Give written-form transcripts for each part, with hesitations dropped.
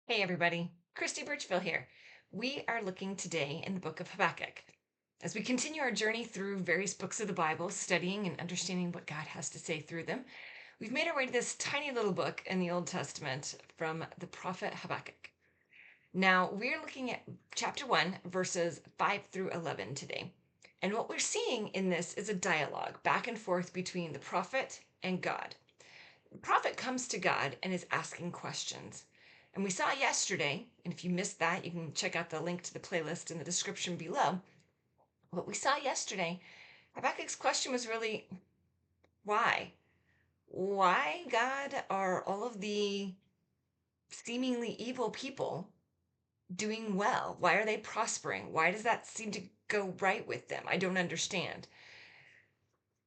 Hey everybody, Christy Birchville here. We are looking today in the book of Habakkuk. As we continue our journey through various books of the Bible, studying and understanding what God has to say through them, we've made our way to this tiny little book in the Old Testament from the prophet Habakkuk. Now, we're looking at chapter 1, verses 5 through 11 today. And what we're seeing in this is a dialogue back and forth between the prophet and God. The prophet comes to God and is asking questions. And we saw yesterday, and if you missed that, you can check out the link to the playlist in the description below. What we saw yesterday, Habakkuk's question was really, why? Why, God, are all of the seemingly evil people doing well? Why are they prospering? Why does that seem to go right with them? I don't understand.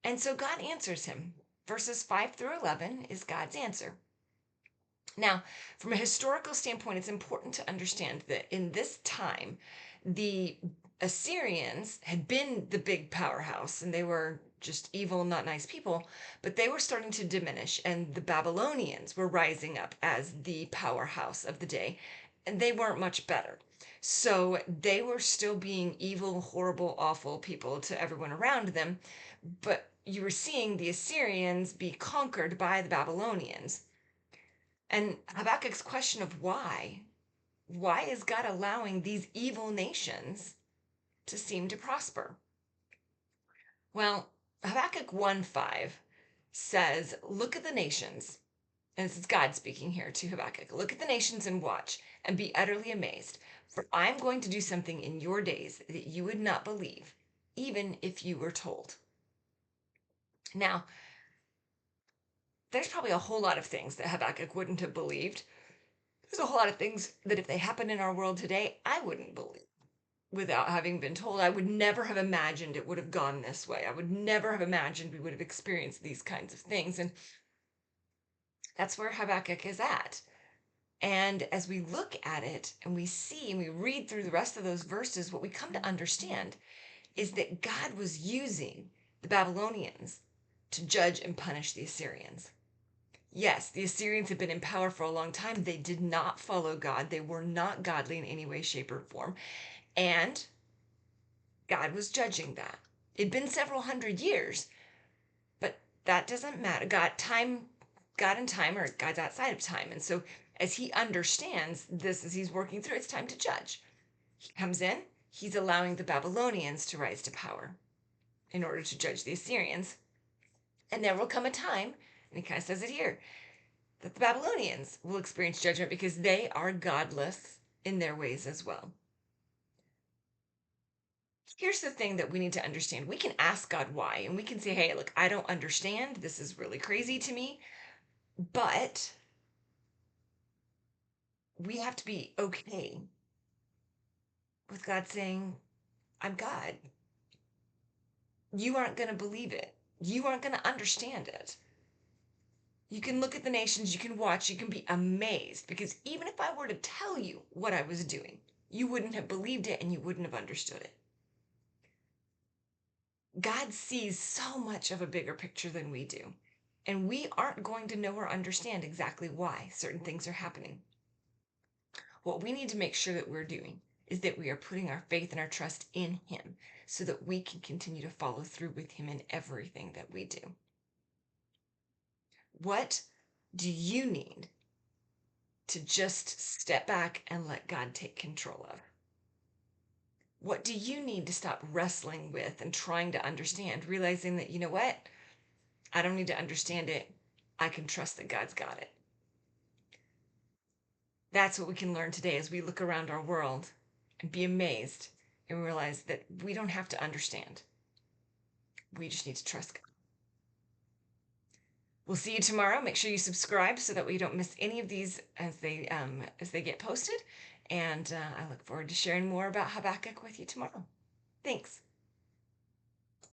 And so God answers him. Verses 5 through 11 is God's answer. Now, from a historical standpoint, it's important to understand that in this time, the Assyrians had been the big powerhouse and they were just evil, not nice people, but they were starting to diminish, and the Babylonians were rising up as the powerhouse of the day, and they weren't much better. So they were still being evil, horrible, awful people to everyone around them, but you were seeing the Assyrians be conquered by the Babylonians. And Habakkuk's question of why is God allowing these evil nations to seem to prosper? Well, Habakkuk 1:5 says, look at the nations. And this is God speaking here to Habakkuk. Look at the nations and watch and be utterly amazed. For I'm going to do something in your days that you would not believe, even if you were told. Now, there's probably a whole lot of things that Habakkuk wouldn't have believed. There's a whole lot of things that if they happen in our world today, I wouldn't believe without having been told. I would never have imagined it would have gone this way. I would never have imagined we would have experienced these kinds of things. And that's where Habakkuk is at. And as we look at it and we see and we read through the rest of those verses, what we come to understand is that God was using the Babylonians to judge and punish the Assyrians. Yes, the Assyrians had been in power for a long time. They did not follow God. They were not godly in any way, shape, or form. And God was judging that. It'd been several hundred years, but that doesn't matter. God and time, or God's outside of time. And so as he understands this, as he's working through, it's time to judge. He comes in, he's allowing the Babylonians to rise to power in order to judge the Assyrians. And there will come a time, and he kind of says it here, that the Babylonians will experience judgment because they are godless in their ways as well. Here's the thing that we need to understand. We can ask God why, and we can say, hey, look, I don't understand. This is really crazy to me. But we have to be okay with God saying, I'm God. You aren't going to believe it. You aren't going to understand it. You can look at the nations, you can watch, you can be amazed, because even if I were to tell you what I was doing, you wouldn't have believed it and you wouldn't have understood it. God sees so much of a bigger picture than we do. And we aren't going to know or understand exactly why certain things are happening. What we need to make sure that we're doing is that we are putting our faith and our trust in Him so that we can continue to follow through with Him in everything that we do. What do you need to just step back and let God take control of? What do you need to stop wrestling with and trying to understand, realizing that, you know what? I don't need to understand it. I can trust that God's got it. That's what we can learn today as we look around our world and be amazed and realize that we don't have to understand. We just need to trust God. We'll see you tomorrow. Make sure you subscribe so that we don't miss any of these as they get posted. And I look forward to sharing more about Habakkuk with you tomorrow. Thanks.